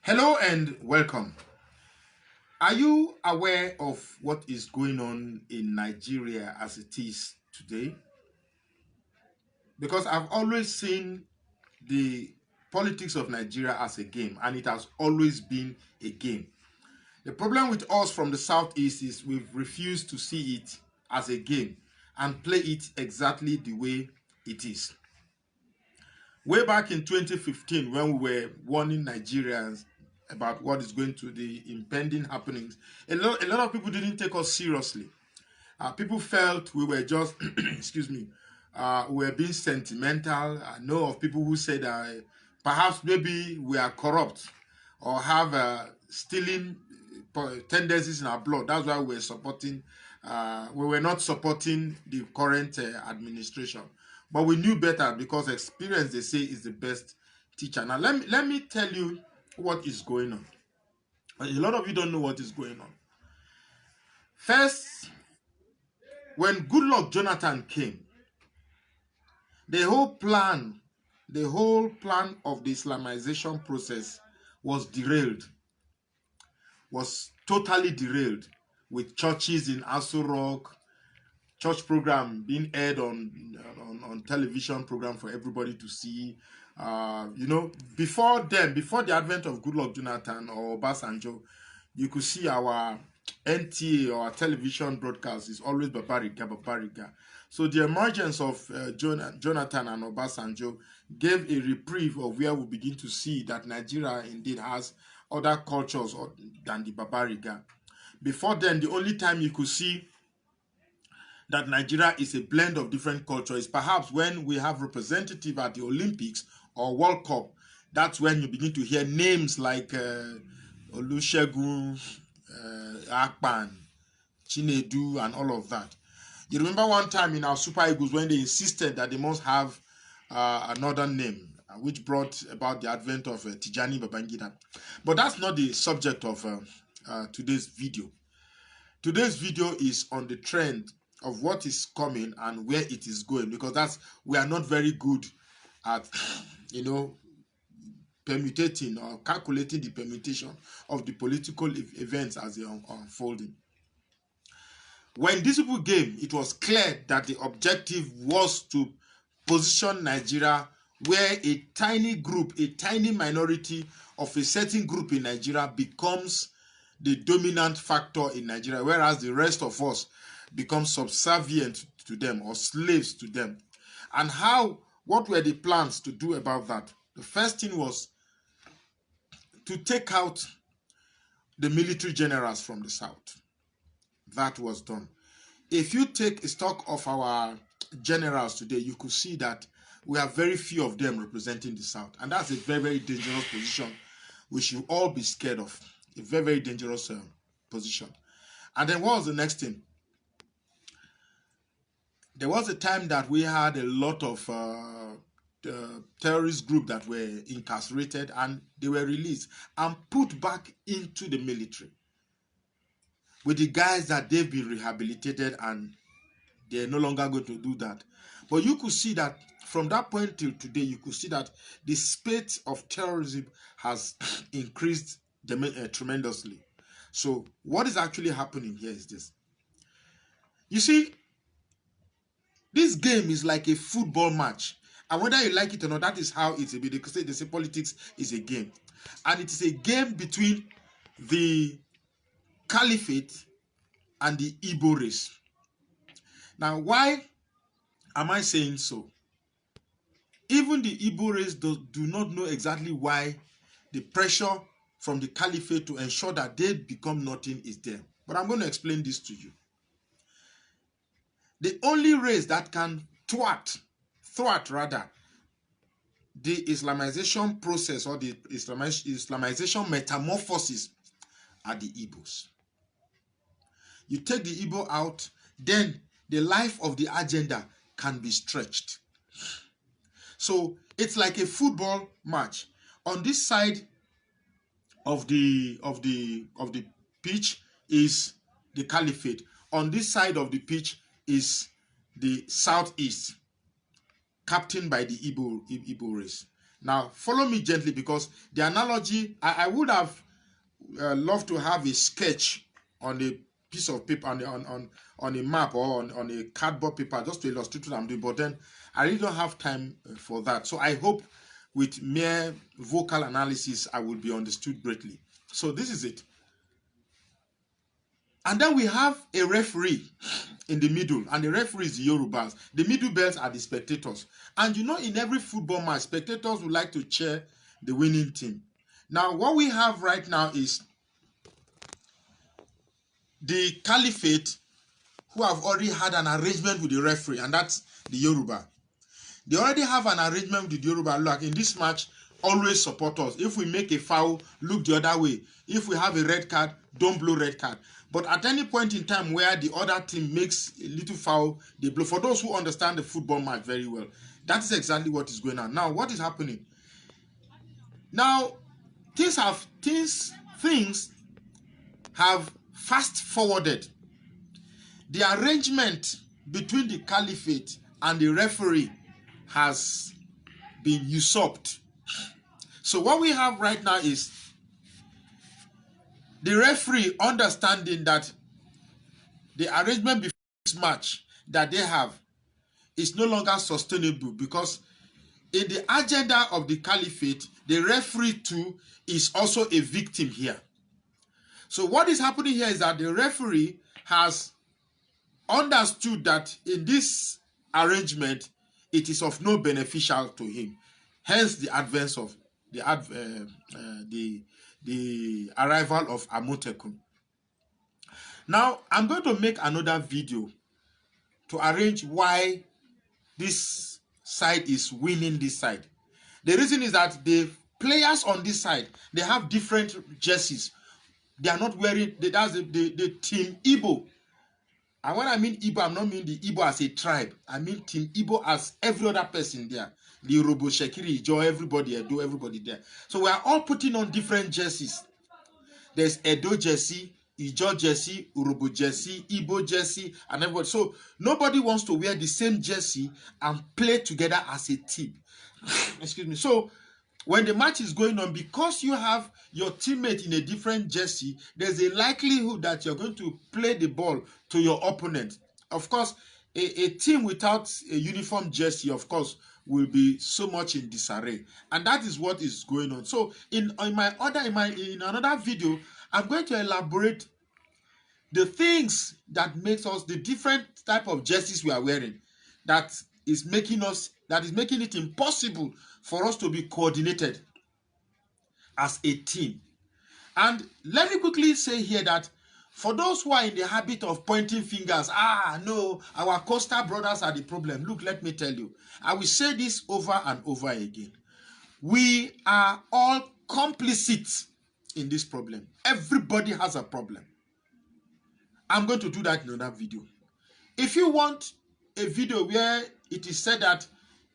Hello and welcome. Are you aware of what is going on in Nigeria as it is today? Because I've always seen the politics of Nigeria as a game, and it has always been a game. The problem with us from the southeast is we've refused to see it as a game and play it exactly the way it is. Way back in 2015, when we were warning Nigerians about what is going to the impending happenings, a lot of people didn't take us seriously. People felt we were just, excuse me, we were being sentimental. I know of people who said perhaps maybe we are corrupt or have stealing tendencies in our blood. That's why we were not supporting the current administration. But we knew better because experience, they say, is the best teacher. Now, let me tell you what is going on. A lot of you don't know what is going on. First, when Goodluck Jonathan came, the whole plan of the Islamization process was derailed, was totally derailed, with churches in Aso Rock, church program being aired on television program for everybody to see. Before the advent of Goodluck Jonathan or Obasanjo, you could see our NTA or our television broadcast is always Babariga. So the emergence of Jonathan and Obasanjo gave a reprieve of where we begin to see that Nigeria indeed has other cultures than the Babariga. Before then, the only time you could see that Nigeria is a blend of different cultures, perhaps when we have representative at the Olympics or World Cup. That's when you begin to hear names like Olusegun, Akpan, Chinedu, and all of that. You remember one time in our Super Eagles when they insisted that they must have another name, which brought about the advent of Tijani Babangida. But that's not the subject of today's video. Today's video is on the trend of what is coming and where it is going, because we are not very good at permutating or calculating the permutation of the political events as they are unfolding. When these people came, it was clear that the objective was to position Nigeria where a tiny group, a tiny minority of a certain group in Nigeria becomes the dominant factor in Nigeria, whereas the rest of us become subservient to them or slaves to them. And what were the plans to do about that? The first thing was to take out the military generals from the south. That was done. If you take a stock of our generals today, you could see that we have very few of them representing the south. And that's a very, very dangerous position we should all be scared of. A very, very dangerous position. And then what was the next thing? There was a time that we had a lot of terrorist groups that were incarcerated, and they were released and put back into the military with the guys that they've been rehabilitated, and they're no longer going to do that. But you could see that from that point till today, you could see that the spate of terrorism has increased tremendously. So what is actually happening here is this. You see, this game is like a football match. And whether you like it or not, that is how it's a bit. They say politics is a game. And it is a game between the caliphate and the Igbo race. Now, why am I saying so? Even the Igbo race do not know exactly why the pressure from the caliphate to ensure that they become nothing is there. But I'm going to explain this to you. The only race that can thwart the Islamization process or the Islamization metamorphosis are the Igbos. You take the Igbo out, then the life of the agenda can be stretched. So it's like a football match. On this side of the pitch is the caliphate. On this side of the pitch is the southeast, captained by the Igbo race. Now, follow me gently, because the analogy, I would have loved to have a sketch on a piece of paper, on a map, or on a cardboard paper, just to illustrate what I'm doing, but then I really don't have time for that. So I hope with mere vocal analysis, I will be understood greatly. So this is it. And then we have a referee in the middle, and the referee is the Yorubas. The middle belts are the spectators. And you know, in every football match, spectators would like to cheer the winning team. Now, what we have right now is the Caliphate, who have already had an arrangement with the referee, and that's the Yoruba. They already have an arrangement with the Yoruba. Look, in this match, always support us. If we make a foul, look the other way. If we have a red card, don't blow red card. But at any point in time where the other team makes a little foul, they blow. For those who understand the football match very well, that is exactly what is going on. Now, what is happening? Now, things have fast forwarded. The arrangement between the Caliphate and the referee has been usurped. So what we have right now is the referee understanding that the arrangement before this match that they have is no longer sustainable, because in the agenda of the Caliphate, the referee too is also a victim here. So what is happening here is that the referee has understood that in this arrangement, it is of no beneficial to him. Hence the advance of the arrival of Amotekun. Now, I'm going to make another video to arrange why this side is winning this side. The reason is that the players on this side, they have different jerseys. They are not wearing, that's the Team Igbo. And when I mean Igbo, I'm not meaning the Igbo as a tribe. I mean Team Igbo as every other person there. The Robo Shekiri, Joe, everybody, Edo, everybody there. So we are all putting on different jerseys. There's Edo jersey, Ijo jersey, Urobo jersey, Igbo jersey, and everybody. So nobody wants to wear the same jersey and play together as a team. Excuse me. So when the match is going on, because you have your teammate in a different jersey, there's a likelihood that you're going to play the ball to your opponent. Of course, a team without a uniform jersey, of course, will be so much in disarray, and that is what is going on. So in another video, I'm going to elaborate the things that makes us, the different type of jerseys we are wearing, that is making it impossible for us to be coordinated as a team. And let me quickly say here that for those who are in the habit of pointing fingers, no, our coastal brothers are the problem. Look, let me tell you, I will say this over and over again. We are all complicit in this problem. Everybody has a problem. I'm going to do that in another video. If you want a video where it is said that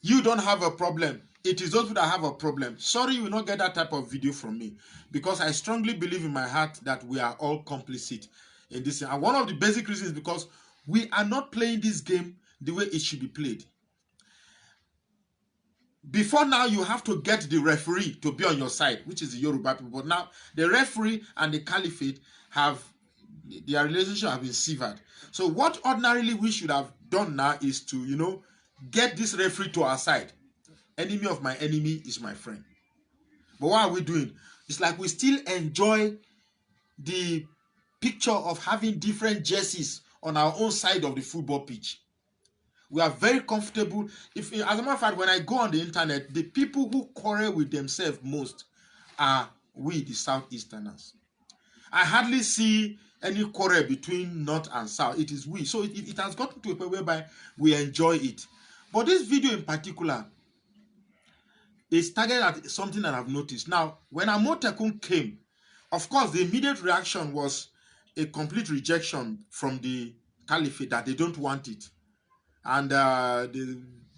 you don't have a problem, it is those who have a problem, sorry, you will not get that type of video from me, because I strongly believe in my heart that we are all complicit in this. And one of the basic reasons is because we are not playing this game the way it should be played. Before now, you have to get the referee to be on your side, which is the Yoruba people. But now, the referee and the Caliphate have, their relationship have been severed. So what ordinarily we should have done now is to, get this referee to our side. Enemy of my enemy is my friend. But what are we doing? It's like we still enjoy the picture of having different jerseys on our own side of the football pitch. We are very comfortable. As a matter of fact, when I go on the internet, the people who quarrel with themselves most are we, the Southeasterners. I hardly see any quarrel between North and South. It is we. So it has gotten to a point whereby we enjoy it. But this video in particular is targeted at something that I've noticed. Now, when Amotekun came, of course, the immediate reaction was a complete rejection from the Caliphate, that they don't want it. And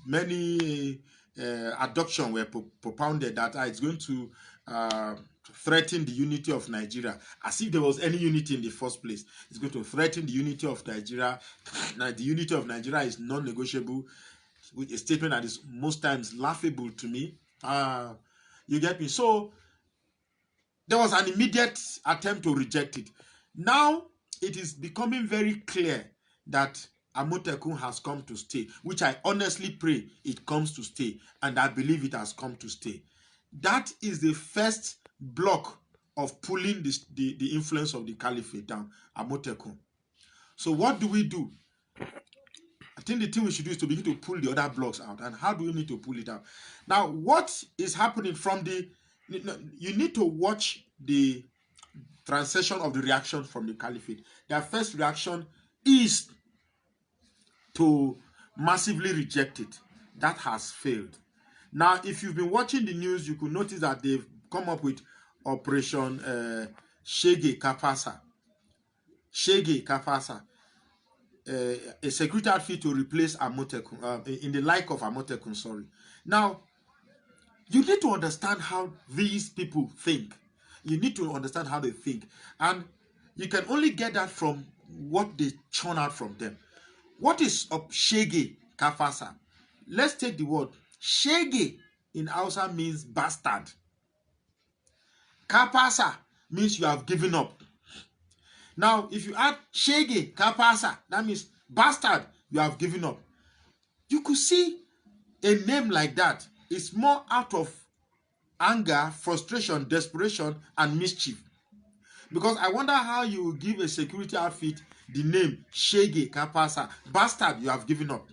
many abductions were propounded that it's going to threaten the unity of Nigeria, as if there was any unity in the first place. It's going to threaten the unity of Nigeria. Now, the unity of Nigeria is non-negotiable, with a statement that is most times laughable to me. You get me? So there was an immediate attempt to reject it. Now it is becoming very clear that Amotekun has come to stay, which I honestly pray it comes to stay, and I believe it has come to stay. That is the first block of pulling the influence of the caliphate down, Amotekun. So what do we do? I think the thing we should do is to begin to pull the other blocks out. And how do we need to pull it out? Now, what is happening from the... You need to watch the transition of the reaction from the caliphate. Their first reaction is to massively reject it. That has failed. Now, if you've been watching the news, you could notice that they've come up with Operation Shege Kapasa. Shege Kapasa. A security outfit to replace Amotekun, in the like of Amotekun, sorry. Now, you need to understand how these people think. You need to understand how they think. And you can only get that from what they churn out from them. What is Shege Kafasa? Let's take the word. Shege in Hausa means bastard. Kapasa means you have given up. Now, if you add Shege Kapasa, that means bastard, you have given up. You could see a name like that is more out of anger, frustration, desperation, and mischief. Because I wonder how you will give a security outfit the name Shege Kapasa, bastard, you have given up.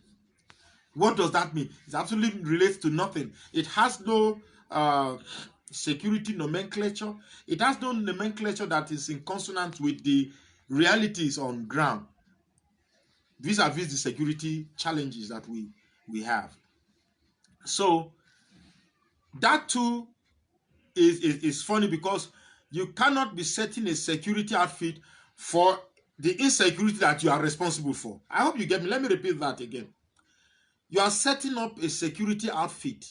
What does that mean? It absolutely relates to nothing. It has no security nomenclature. It has no nomenclature that is in consonance with the realities on ground vis-a-vis the security challenges that we have. So that too is funny, because you cannot be setting a security outfit for the insecurity that you are responsible for. I hope you get me. Let me repeat that again. You are setting up a security outfit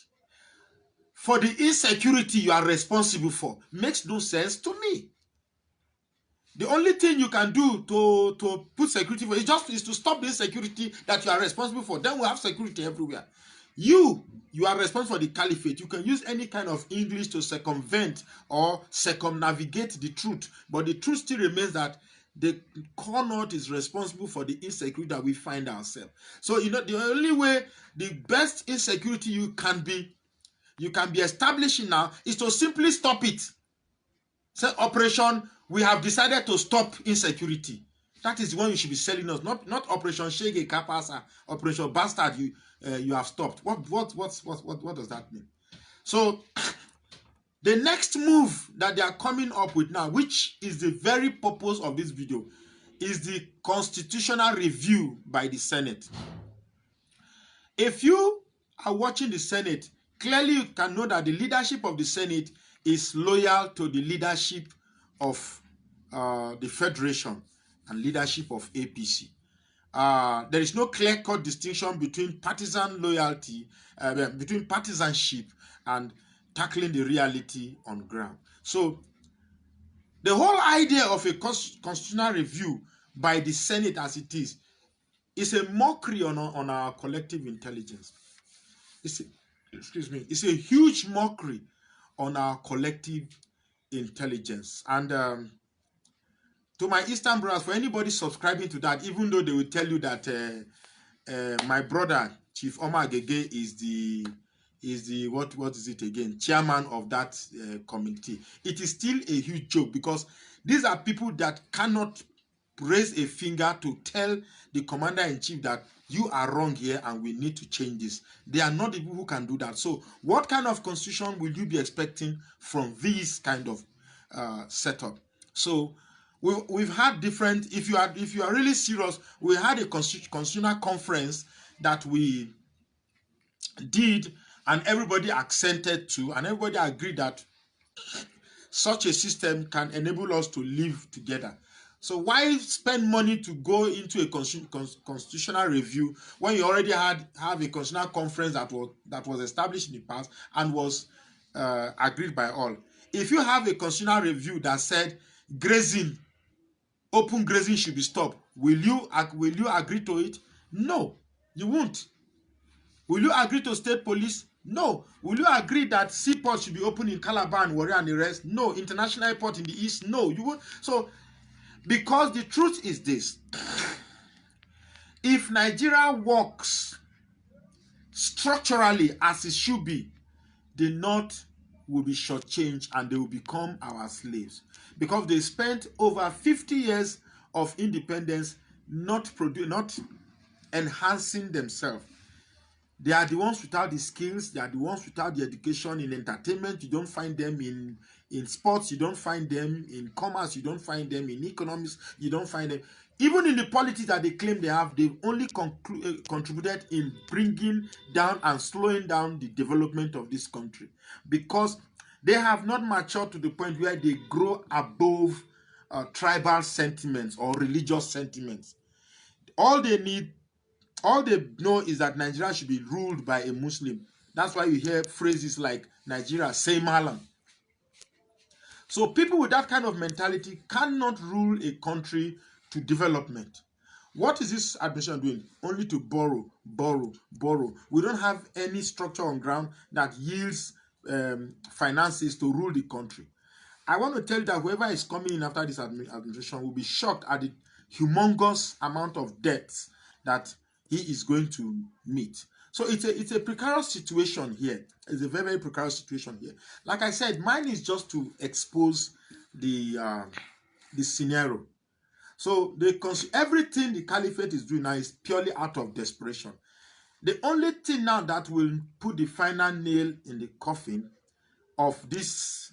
for the insecurity you are responsible for. Makes no sense to me. The only thing you can do to put security for is to stop the insecurity that you are responsible for. Then we'll have security everywhere. You are responsible for the caliphate. You can use any kind of English to circumvent or circumnavigate the truth. But the truth still remains that the core north is responsible for the insecurity that we find ourselves. So, the only way, the best insecurity you can be establishing now is to simply stop it. Say, Operation, we have decided to stop insecurity. That is the one you should be selling us, not Operation Shege Kapasa, Operation Bastard. You have stopped. What does that mean? So the next move that they are coming up with now, which is the very purpose of this video, is the constitutional review by the Senate. If you are watching the Senate, clearly you can know that the leadership of the Senate is loyal to the leadership of the Federation and leadership of APC. There is no clear-cut distinction between partisan loyalty, between partisanship and tackling the reality on ground. So the whole idea of a constitutional review by the Senate as it is a mockery on our collective intelligence. It's a huge mockery on our collective intelligence. And to my Eastern brothers, for anybody subscribing to that, even though they will tell you that my brother Chief Omar Gege is the what is it again, chairman of that committee, it is still a huge joke, because these are people that cannot raise a finger to tell the commander-in-chief that you are wrong here and we need to change this. They are not the people who can do that. So what kind of constitution will you be expecting from this kind of setup? So we've had different, if you are really serious, we had a constitutional conference that we did, and everybody accented to, and everybody agreed that such a system can enable us to live together. So why spend money to go into a constitutional review when you already have a constitutional conference that was established in the past and was agreed by all? If you have a constitutional review that said grazing, open grazing should be stopped, will you agree to it? No, you won't. Will you agree to state police? No. Will you agree that seaports should be open in Calabar and Warri and the rest? No. International airport in the east? No. You won't. So, because the truth is this. If Nigeria works structurally as it should be, the North will be shortchanged and they will become our slaves. Because they spent over 50 years of independence not enhancing themselves. They are the ones without the skills. They are the ones without the education. In entertainment, you don't find them. In sports, you don't find them. In commerce, you don't find them. In economics, you don't find them. Even in the politics that they claim they have, they've only contributed in bringing down and slowing down the development of this country, because they have not matured to the point where they grow above tribal sentiments or religious sentiments. All they know is that Nigeria should be ruled by a Muslim. That's why you hear phrases like Nigeria, say Malam. So people with that kind of mentality cannot rule a country to development. What is this administration doing? Only to borrow, borrow, borrow. We don't have any structure on ground that yields finances to rule the country. I want to tell you that whoever is coming in after this administration will be shocked at the humongous amount of debts that he is going to meet. So it's a precarious situation here. It's a very, very precarious situation here. Like I said, mine is just to expose the scenario. So everything the caliphate is doing now is purely out of desperation. The only thing now that will put the final nail in the coffin of this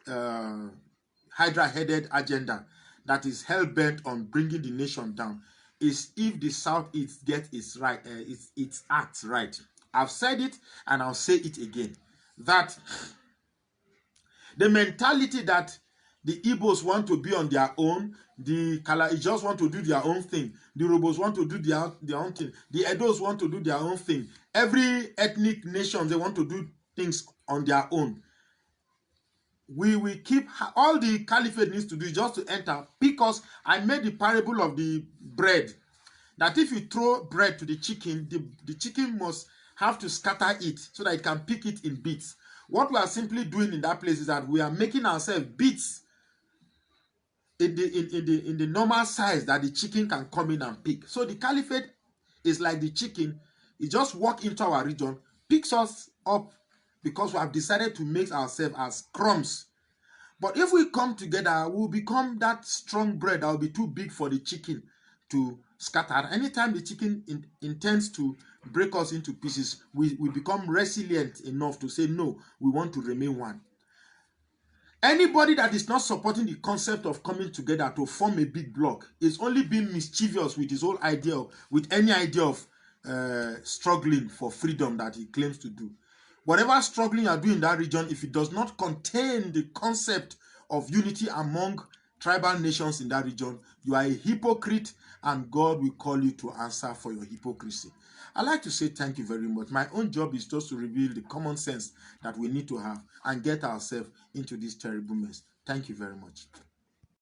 hydra-headed agenda that is hell-bent on bringing the nation down is if the Southeast gets its act right. I've said it and I'll say it again. That the mentality that the Igbos want to be on their own, the Kalaijas want to do their own thing, the Robos want to do their own thing, the Edos want to do their own thing. Every ethnic nation, they want to do things on their own. We will keep, all the caliphate needs to do is just to enter, because I made the parable of the bread, that if you throw bread to the chicken, the chicken must have to scatter it so that it can pick it in bits. What we are simply doing in that place is that we are making ourselves bits in the normal size that the chicken can come in and pick. So the caliphate is like the chicken. It just walks into our region, picks us up, because we have decided to make ourselves as crumbs. But if we come together, we'll become that strong bread that will be too big for the chicken to scatter. Anytime the chicken intends to break us into pieces, we become resilient enough to say, no, we want to remain one. Anybody that is not supporting the concept of coming together to form a big block is only being mischievous with his whole idea, with any idea of struggling for freedom that he claims to do. Whatever struggling you are doing in that region, if it does not contain the concept of unity among tribal nations in that region, you are a hypocrite, and God will call you to answer for your hypocrisy. I'd like to say thank you very much. My own job is just to reveal the common sense that we need to have and get ourselves into this terrible mess. Thank you very much.